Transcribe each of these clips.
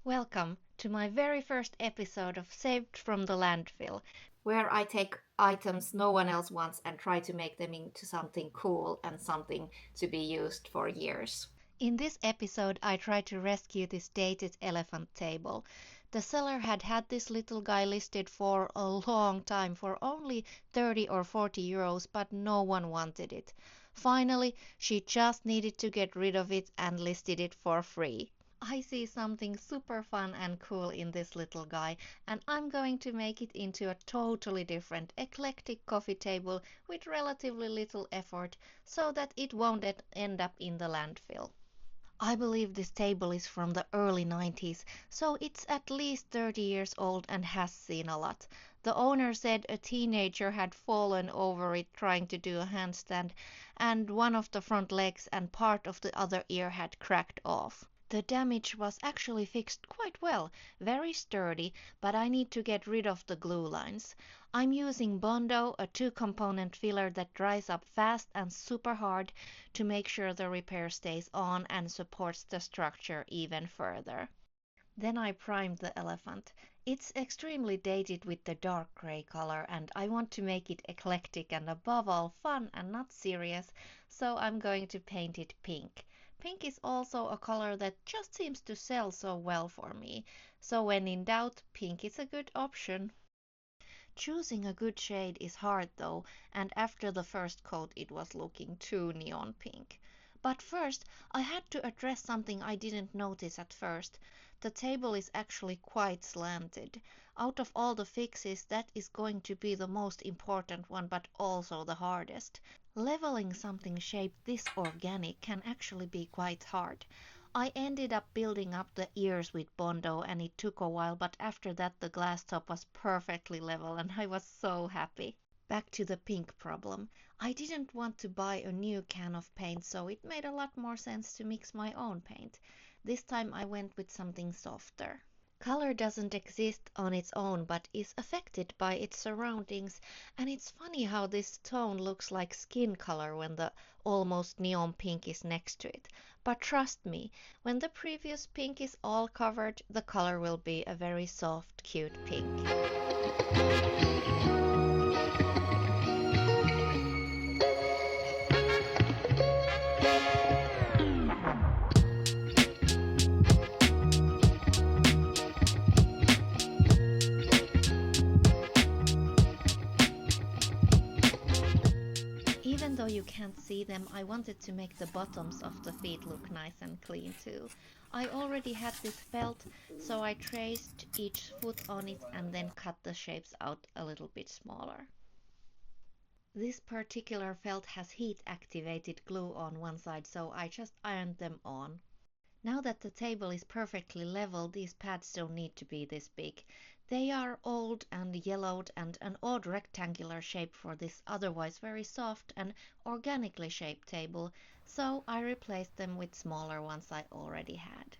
Welcome to my very first episode of Saved from the Landfill, where I take items no one else wants and try to make them into something cool and something to be used for years. In this episode, I try to rescue this dated elephant table. The seller had had this little guy listed for a long time for only 30 or 40 euros, but no one wanted it. Finally, she just needed to get rid of it and listed it for free. I see something super fun and cool in this little guy, and I'm going to make it into a totally different, eclectic coffee table with relatively little effort so that it won't end up in the landfill. I believe this table is from the early 90s, so it's at least 30 years old and has seen a lot. The owner said a teenager had fallen over it trying to do a handstand, and one of the front legs and part of the other ear had cracked off. The damage was actually fixed quite well, very sturdy, but I need to get rid of the glue lines. I'm using Bondo, a two-component filler that dries up fast and super hard to make sure the repair stays on and supports the structure even further. Then I primed the elephant. It's extremely dated with the dark gray color, and I want to make it eclectic and above all fun and not serious, so I'm going to paint it pink. Pink is also a color that just seems to sell so well for me, so when in doubt, pink is a good option. Choosing a good shade is hard though, and after the first coat it was looking too neon pink. But first, I had to address something I didn't notice at first. The table is actually quite slanted. Out of all the fixes, that is going to be the most important one, but also the hardest. Leveling something shaped this organic can actually be quite hard. I ended up building up the ears with Bondo and it took a while, but after that the glass top was perfectly level and I was so happy. Back to the pink problem. I didn't want to buy a new can of paint, so it made a lot more sense to mix my own paint. This time I went with something softer. Color doesn't exist on its own but is affected by its surroundings, and it's funny how this tone looks like skin color when the almost neon pink is next to it. But trust me, when the previous pink is all covered, the color will be a very soft, cute pink. Even though you can't see them, I wanted to make the bottoms of the feet look nice and clean too. I already had this felt, so I traced each foot on it and then cut the shapes out a little bit smaller. This particular felt has heat activated glue on one side, so I just ironed them on. Now that the table is perfectly level, these pads don't need to be this big. They are old and yellowed and an odd rectangular shape for this otherwise very soft and organically shaped table, so I replaced them with smaller ones I already had.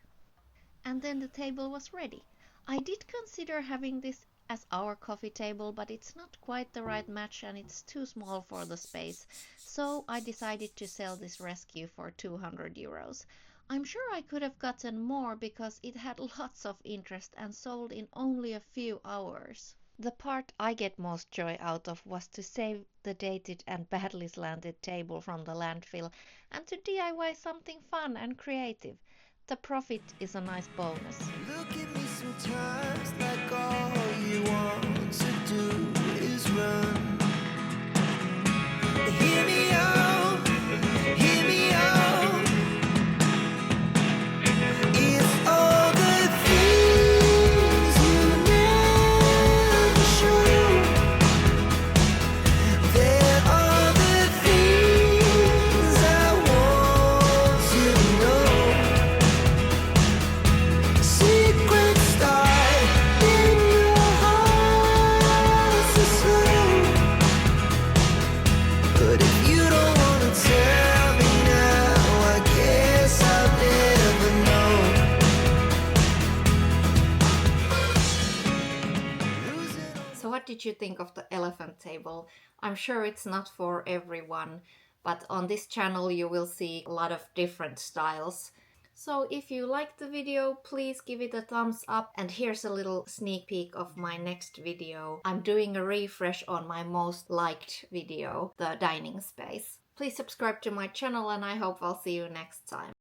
And then the table was ready. I did consider having this as our coffee table, but it's not quite the right match and it's too small for the space, so I decided to sell this rescue for 200 euros. I'm sure I could have gotten more because it had lots of interest and sold in only a few hours. The part I get most joy out of was to save the dated and badly slanted table from the landfill and to DIY something fun and creative. The profit is a nice bonus. Look at me sometimes like all you want to do is run. Hear me out, hear me out. If all the things you never show, there are the things I want you to know. Secrets start in your heart so slow. But if you don't wanna tell me now, I guess I'll never know. So what did you think of the elephant table? I'm sure it's not for everyone, but on this channel you will see a lot of different styles. So if you liked the video, please give it a thumbs up, and here's a little sneak peek of my next video. I'm doing a refresh on my most liked video, the dining space. Please subscribe to my channel, and I hope I'll see you next time.